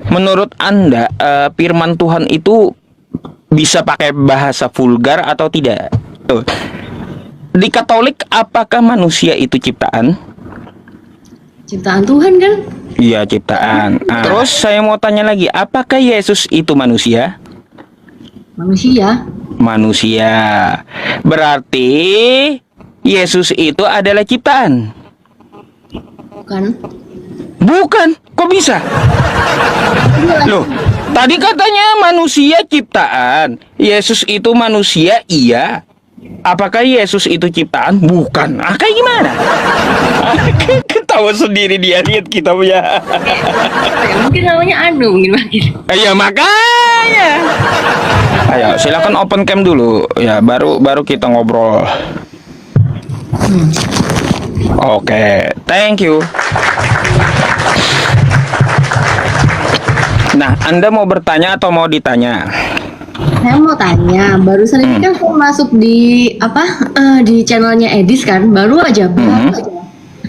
menurut Anda firman Tuhan itu bisa pakai bahasa vulgar atau tidak? Tuh. Di Katolik apakah manusia itu ciptaan? Ciptaan Tuhan kan? Iya, ciptaan. Terus saya mau tanya lagi, apakah Yesus itu manusia? Manusia. Manusia. Berarti Yesus itu adalah ciptaan. Bukan. Bukan, kok bisa? Loh, tadi katanya manusia ciptaan. Yesus itu manusia, iya. Apakah Yesus itu ciptaan? Bukan. Ah, kayak gimana? Ketawa sendiri dia, lihat kita punya. Mungkin namanya Anu, mungkin makin. Ya makanya. Ayo, silakan open cam dulu. Ya, baru kita ngobrol. Oke, thank you. Nah, Anda mau bertanya atau mau ditanya? Saya mau tanya, barusan ini kan saya masuk di di channelnya Edis kan, baru aja.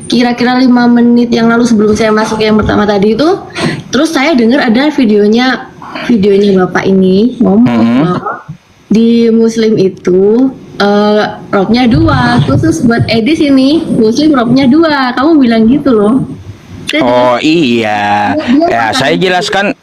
Kira-kira 5 menit yang lalu sebelum saya masuk yang pertama tadi itu, terus saya dengar ada videonya Bapak ini ngomong bahwa di Muslim itu robnya 2, khusus buat Edis ini Muslim robnya 2. Kamu bilang gitu loh. Oh iya, ya saya jelaskan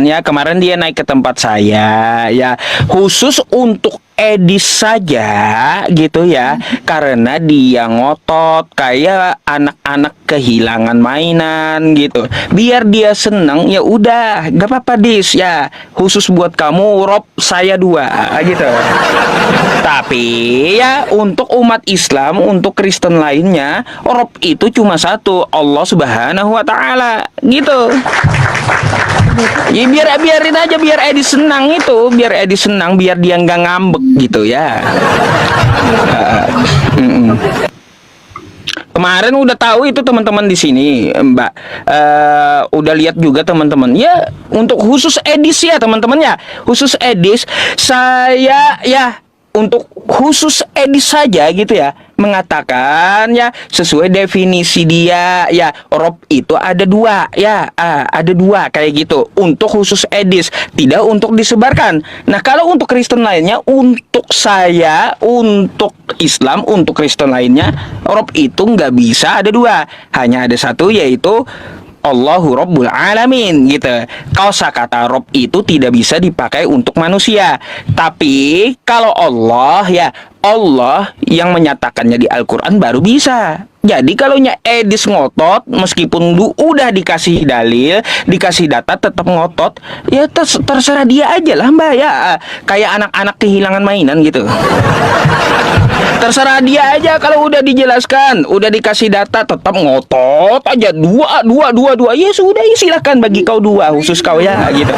ya, kemarin dia naik ke tempat saya ya khusus untuk Edis saja gitu ya, karena dia ngotot kayak anak-anak kehilangan mainan gitu, biar dia seneng ya udah gak apa-apa Dis ya, khusus buat kamu rob saya 2 gitu. Tapi ya untuk umat Islam, untuk Kristen lainnya, rob itu cuma satu, Allah Subhanahu wa Ta'ala gitu. Ya biarin aja, biar Edi senang itu, biar Edi senang, biar dia nggak ngambek gitu ya. Kemarin udah tahu itu teman-teman di sini, Mbak. Udah lihat juga teman-teman. Ya untuk khusus Edis ya teman-teman ya, khusus Edis saya ya. Untuk khusus Edis saja gitu ya, mengatakan ya sesuai definisi dia ya, rob itu ada 2 ya, ada 2 kayak gitu. Untuk khusus Edis, tidak untuk disebarkan. Nah kalau untuk Kristen lainnya, untuk saya, untuk Islam, untuk Kristen lainnya, rob itu nggak bisa ada 2, hanya ada 1, yaitu Allahu Rabbul Alamin gitu. Kosakata Rob itu tidak bisa dipakai untuk manusia. Tapi kalau Allah ya, Allah yang menyatakannya di Al-Quran baru bisa. Jadi kalau Edis ngotot, meskipun udah dikasih dalil, dikasih data, tetap ngotot, ya terserah dia aja lah Mbak ya. Kayak anak-anak kehilangan mainan gitu. Terserah dia aja, kalau udah dijelaskan, udah dikasih data, tetap ngotot aja. 2. Ya sudah, silakan bagi kau 2, khusus kau ya gitu.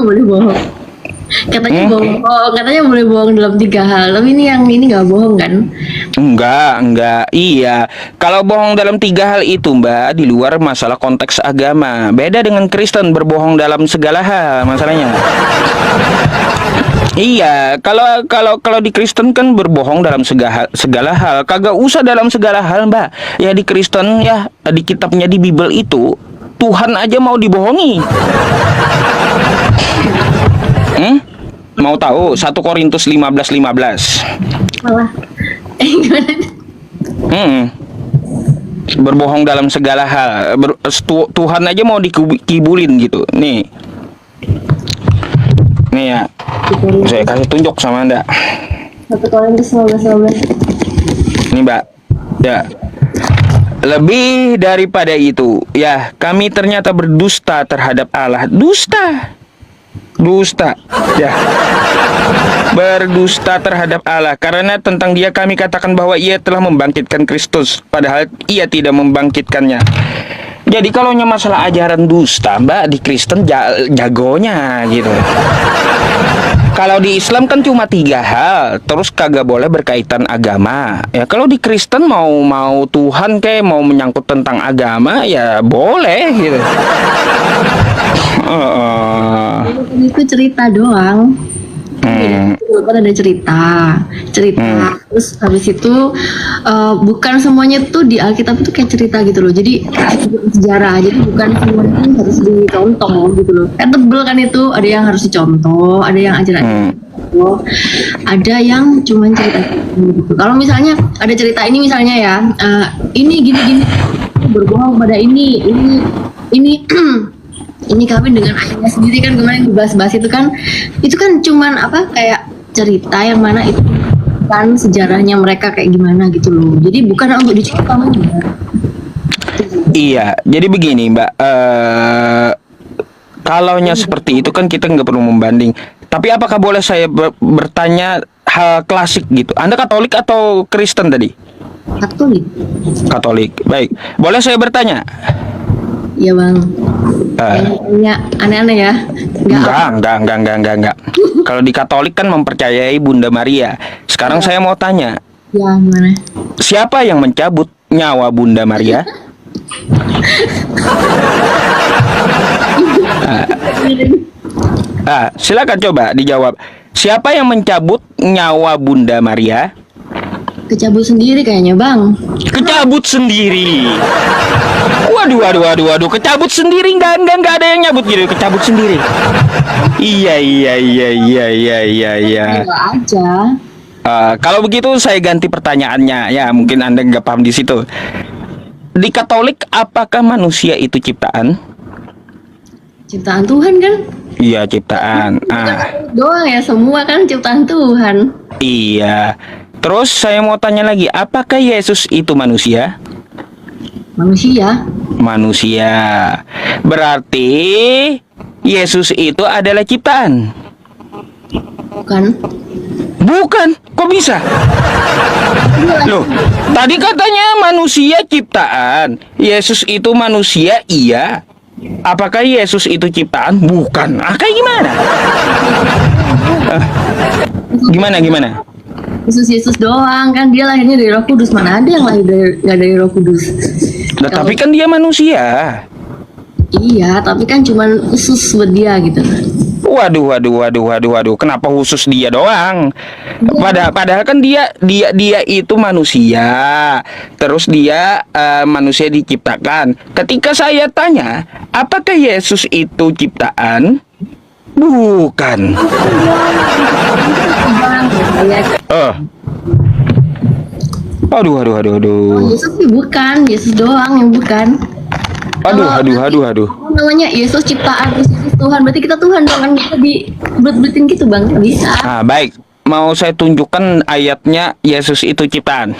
Boleh bohong. Katanya boleh bohong dalam 3 hal, tapi ini nggak bohong kan? Enggak, iya. Kalau bohong dalam 3 hal itu Mbak, di luar masalah konteks agama. Beda dengan Kristen, berbohong dalam segala hal masalahnya. Iya, kalau di Kristen kan berbohong dalam segala hal. Kagak usah dalam segala hal Mbak. Ya di Kristen ya, di kitabnya, di Bible itu Tuhan aja mau dibohongi. Mau tahu 1 Korintus 15:15. Malah Berbohong dalam segala hal. Tuhan aja mau dikibulin gitu. Nih ya, saya kasih tunjuk sama Anda. 1 Korintus 15:15. Ini Mbak ya. Lebih daripada itu ya, kami ternyata berdusta terhadap Allah. Dusta ya, berdusta terhadap Allah, karena tentang dia kami katakan bahwa ia telah membangkitkan Kristus, padahal ia tidak membangkitkannya. Jadi kalau masalah ajaran dusta Mbak, di Kristen jagonya gitu. Kalau di Islam kan cuma 3 hal, terus kagak boleh berkaitan agama. Ya kalau di Kristen mau Tuhan kayak mau menyangkut tentang agama ya boleh gitu. Itu cerita doang. Hmm. Kan ada cerita. Terus habis itu bukan semuanya tuh di Alkitab itu kayak cerita gitu loh. Jadi sejarah. Jadi bukan semuanya tuh harus dicontoh gitu loh. Kan tebel kan itu. Ada yang harus dicontoh, ada yang ajaran. Ada yang cuman cerita gitu. Kalau misalnya ada cerita ini misalnya ya, ini gini-gini berbohong pada ini ini kawin dengan ayahnya sendiri kan kemarin dibahas-bahas itu kan cuman apa kayak cerita yang mana itu kan sejarahnya mereka kayak gimana gitu loh. Jadi bukan untuk diceritakan. Iya, jadi begini Mbak, kalaunya seperti itu kan kita nggak perlu membanding. Tapi apakah boleh saya bertanya hal klasik gitu? Anda Katolik atau Kristen tadi? Katolik. Katolik, baik. Boleh saya bertanya? Ya bang. Eh, Kayaknya aneh-aneh ya. enggak. Kalau di Katolik kan mempercayai Bunda Maria. Sekarang saya mau tanya, Ya gimana? siapa yang mencabut nyawa Bunda Maria? Silakan coba dijawab. Siapa yang mencabut nyawa Bunda Maria? Kecabut sendiri kayaknya bang. Kecabut sendiri. Waduh, kecabut sendiri enggak ada yang nyabut gitu, kecabut sendiri. Iya. Enggak aja. Kalau begitu saya ganti pertanyaannya ya, mungkin Anda nggak paham di situ. Di Katolik apakah manusia itu ciptaan? Ciptaan Tuhan kan? Iya, ciptaan. Doang ya semua kan ciptaan Tuhan. Iya. Terus saya mau tanya lagi, apakah Yesus itu manusia? Manusia. Manusia. Berarti Yesus itu adalah ciptaan. Bukan. Bukan, kok bisa? Loh, tadi katanya manusia ciptaan. Yesus itu manusia, iya. Apakah Yesus itu ciptaan? Bukan. Kayak gimana? Gimana? Yesus doang kan dia lahirnya dari Roh Kudus, mana ada yang lahir dari nggak dari Roh Kudus. Nah, tapi kan dia manusia. Iya, tapi kan cuman khusus buat dia gitu. Waduh. Kenapa khusus dia doang? Padahal kan dia itu manusia. Terus dia manusia diciptakan. Ketika saya tanya, apakah Yesus itu ciptaan? Bukan. Aduh. Yesus sih bukan, Yesus doang yang bukan. Aduh. Namanya Yesus ciptaan, Yesus Tuhan, berarti kita Tuhan dong, kan bisa dibelit-belitin gitu bang, nggak bisa. Baik. Mau saya tunjukkan ayatnya Yesus itu ciptaan.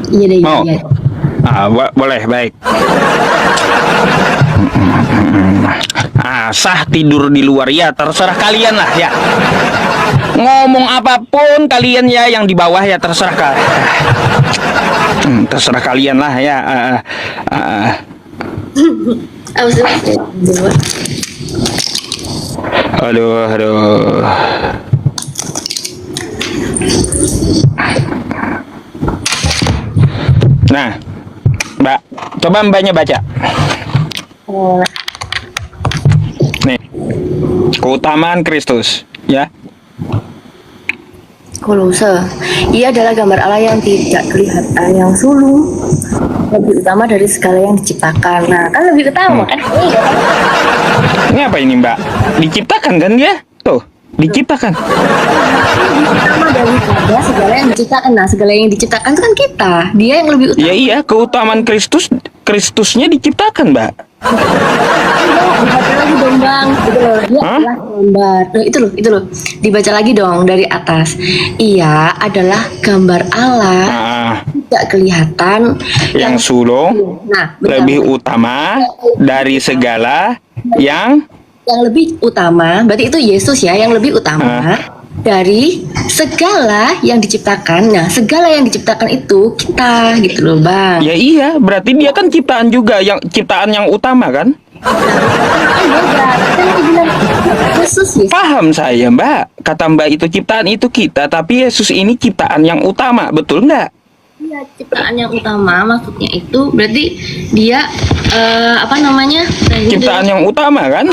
Iya deh, Mau? iya. Boleh, baik. Sah tidur di luar ya, terserah kalian lah ya. Ngomong apapun kalian ya, yang di bawah ya terserah terserah kalian lah ya. Aduh. Nah, Mbak, coba Mbaknya baca. Nih, keutamaan Kristus, ya. Kolose, ia adalah gambar Allah yang tidak kelihatan, yang sulung, lebih utama dari segala yang diciptakan. Nah, kan lebih utama kan? Ini apa ini Mbak? Diciptakan kan dia? Tuh, diciptakan. Utama daripada segala yang diciptakan. Nah, segala yang diciptakan itu kan kita. Dia yang lebih utama. Ya iya, keutamaan Kristusnya diciptakan Mbak. Dibaca lagi dong bang, itu loh, dia adalah gambar. Nah, itu loh, dibaca lagi dong dari atas. Ia adalah gambar Allah, tidak kelihatan, Yang sulung, nah, bentar. lebih utama dari segala yang lebih utama, berarti itu Yesus ya, yang lebih utama dari segala yang diciptakan. Nah, segala yang diciptakan itu kita gitu loh bang. Ya iya, berarti dia kan ciptaan juga, ciptaan yang utama kan? Yesus. Paham saya Mbak, kata Mbak itu ciptaan itu kita, tapi Yesus ini ciptaan yang utama, betul nggak? Iya, ciptaan yang utama maksudnya itu berarti dia apa namanya? Ciptaan yang utama kan?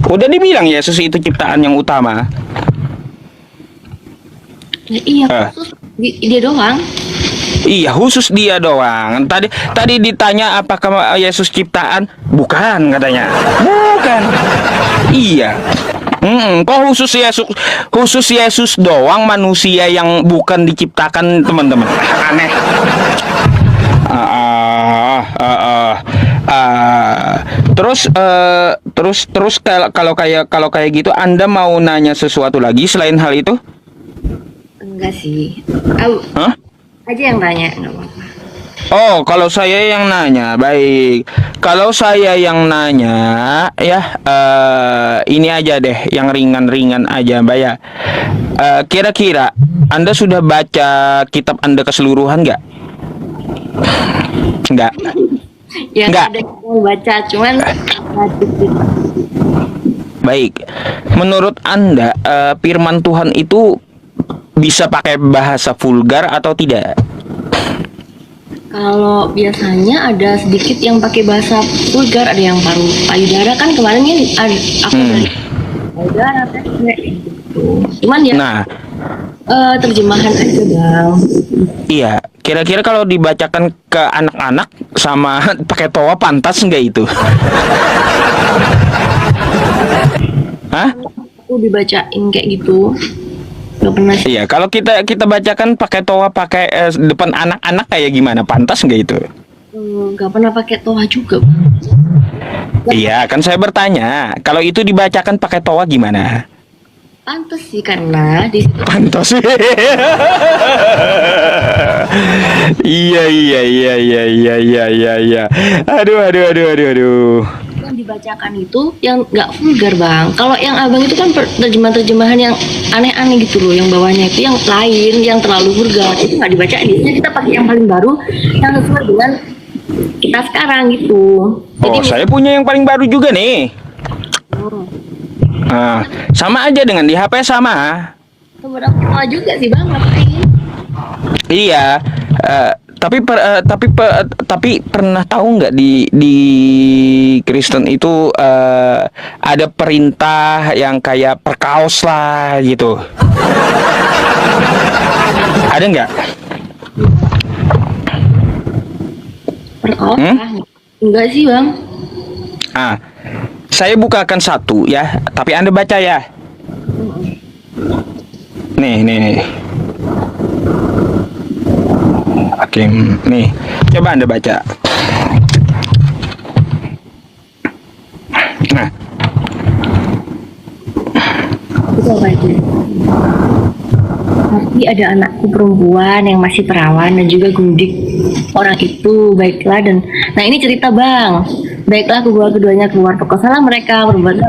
Udah dibilang Yesus itu ciptaan yang utama. Iya, khusus dia doang. Iya, khusus dia doang. Tadi ditanya apakah Yesus ciptaan? Bukan katanya. Bukan. Iya. Kok khusus Yesus doang manusia yang bukan diciptakan, teman-teman. Aneh. Terus kalau kayak gitu Anda mau nanya sesuatu lagi selain hal itu? Enggak sih. Hah? Aja yang tanya, nggak apa-apa. Oh, kalau saya yang nanya, baik. Kalau saya yang nanya, ya, ini aja deh, yang ringan-ringan aja, Mbak ya. Kira-kira Anda sudah baca kitab Anda keseluruhan nggak? Nggak. Ya Nggak. ada yang baca, cuman Baik. Menurut Anda, firman Tuhan itu bisa pakai bahasa vulgar atau tidak? kalau biasanya ada sedikit yang pakai bahasa vulgar, ada yang payudara kan kemarin kan aku dari payudara kayak gitu. Cuman ya Nah, terjemahan aja bang. iya. Kira-kira kalau dibacakan ke anak-anak sama pakai toa pantas nggak itu? Hah? Aku dibacain kayak gitu. Gak pernah sih. Iya, kalau kita bacakan pakai toa pakai depan anak-anak kayak gimana? Pantas nggak itu? Gak pernah pakai toa juga bang. Iya, kan saya bertanya, kalau itu dibacakan pakai toa gimana? Pantes sih karena di situ Pantas. Iya. Aduh. yang dibacakan itu yang nggak vulgar bang. Kalau yang abang itu kan terjemahan-terjemahan yang aneh-aneh gitu loh, yang bawahnya itu yang lain, yang terlalu vulgar itu nggak dibacain. Biasanya kita pakai yang paling baru, yang sesuai dengan kita sekarang gitu. Oh, saya punya yang paling baru juga nih. Sama aja dengan di HP sama. Sebenarnya juga sih bang, ngapain? Iya, tapi pernah tahu nggak di Kristen itu ada perintah yang kayak perkaos lah gitu. Ada nggak? Perkaos? Enggak sih bang. Saya bukakan satu ya, tapi Anda baca ya. Nih. Oke, nih. Coba Anda baca. Nah, Itu apa itu? Tapi ada anakku perempuan yang masih perawan dan juga gundik. Orang itu baiklah dan nah ini cerita bang. Baiklah keduanya keluar toko salah mereka berbuat.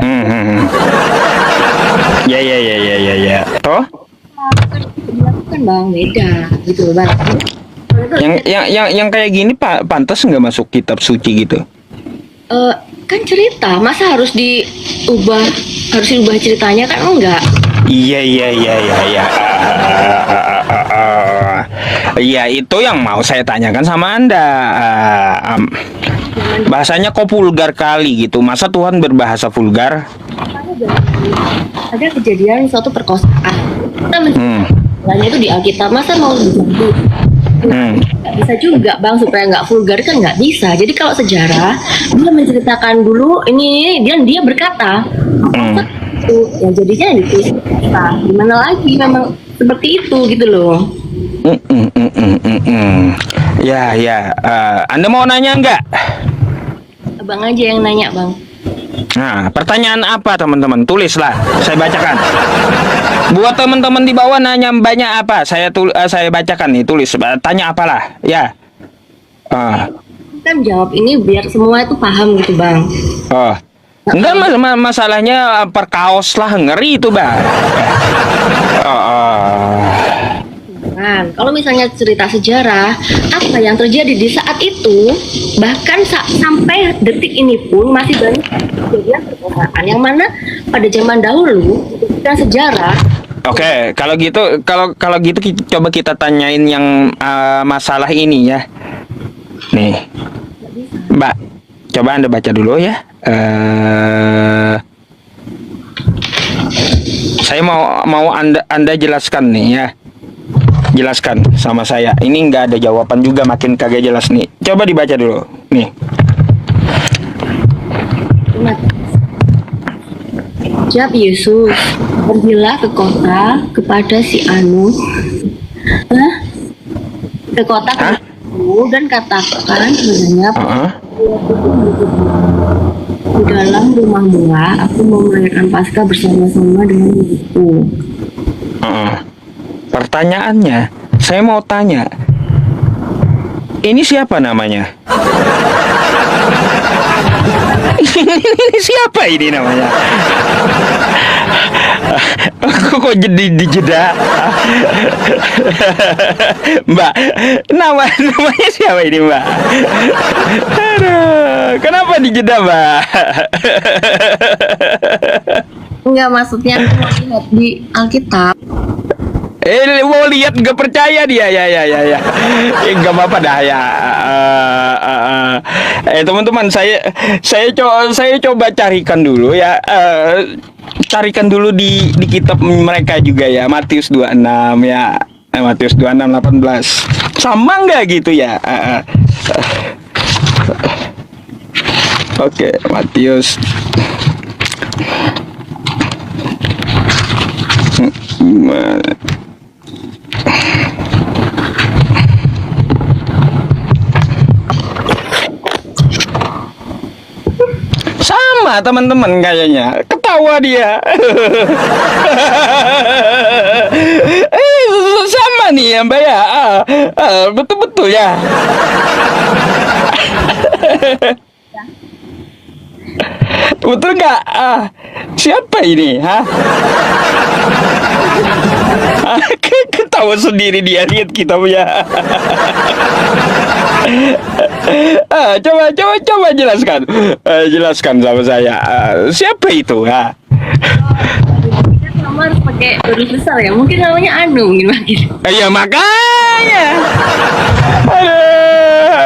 Ya. Toh? Dilakukan bang beda gitu loh bang. Yang kayak gini pantas nggak masuk kitab suci gitu? Kan cerita masa harus diubah ceritanya kan enggak. Iya. Iya, itu yang mau saya tanyakan sama Anda. Bahasanya kok vulgar kali gitu. Masa Tuhan berbahasa vulgar? Ada kejadian suatu perkosaan. Kita mencari itu di Alkitab masa mau diganti. Nggak bisa juga bang supaya nggak vulgar kan nggak bisa. Jadi kalau sejarah dia menceritakan dulu ini dia berkata ya jadinya ditulis gimana lagi memang seperti itu gitu loh. Ya. Anda mau nanya nggak? Abang aja yang nanya bang. Nah, pertanyaan apa teman-teman? Tulislah, saya bacakan. Buat teman-teman di bawah nanya banyak apa? Saya bacakan nih, tulis. Tanya apalah, ya. Kan jawab ini biar semua itu paham gitu bang. Enggak, masalahnya perkaos lah, ngeri itu bang. Kalau misalnya cerita sejarah, apa yang terjadi di saat itu, bahkan sampai detik ini pun masih banyak kejadian perkosaan yang mana pada zaman dahulu ketika sejarah Oke, kalau gitu kalau gitu coba kita tanyain yang masalah ini ya. Nih, Mbak, coba Anda baca dulu ya. Saya mau Anda jelaskan nih ya. Jelaskan sama saya. Ini nggak ada jawaban juga, makin kagak jelas nih. Coba dibaca dulu. Nih. Jawab Yesus, pergilah ke kota kepada si Anu, ke kota dan katakan padanya, di dalam rumah mula aku mau merayakan Paskah bersama-sama dengan ibuku. Pertanyaannya, saya mau tanya, ini siapa namanya? Ini siapa ini namanya? Kok jadi dijeda? Mbak, namanya siapa ini, Mbak? Aduh, kenapa dijeda, Mbak? Enggak, maksudnya aku mau lihat di Alkitab. Mau lihat nggak percaya dia ya. Nggak apa-apa dah ya. Teman-teman, saya coba carikan dulu ya. Carikan dulu di kitab mereka juga ya, Matius 26 ya. Matius 26:18. Sama nggak gitu ya? Oke, Matius. Sama teman-teman, kayaknya ketawa dia. Sama nih ya Mbak ya. Betul-betul ya. Betul nggak? Siapa ini? Ketawa sendiri dia, lihat kita punya. Coba jelaskan. Jelaskan sama saya. Siapa itu? Kamu harus pakai huruf besar ya. Mungkin namanya Anu mungkin. Ya makanya.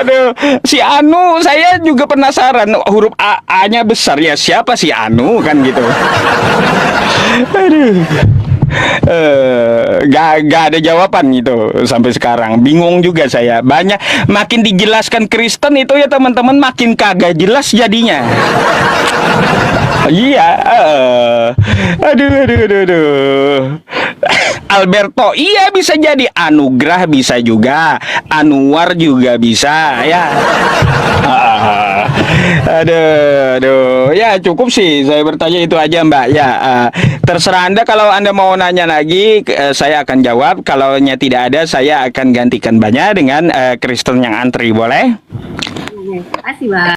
Aduh, si Anu, saya juga penasaran, huruf A-nya besar ya, siapa si Anu kan gitu. Aduh. Gak ada jawaban gitu sampai sekarang, bingung juga saya. Makin dijelaskan Kristen itu ya teman-teman, makin kagak jelas jadinya. Iya. Aduh. Alberto, iya bisa jadi. Anugrah bisa juga. Anwar juga bisa ya. Aduh. Ya cukup sih saya bertanya itu aja Mbak ya. Terserah Anda, kalau Anda mau nanya lagi saya akan jawab. Kalau tidak ada, saya akan gantikan Mbaknya dengan Kristen yang antri, boleh? Terima kasih, Bang.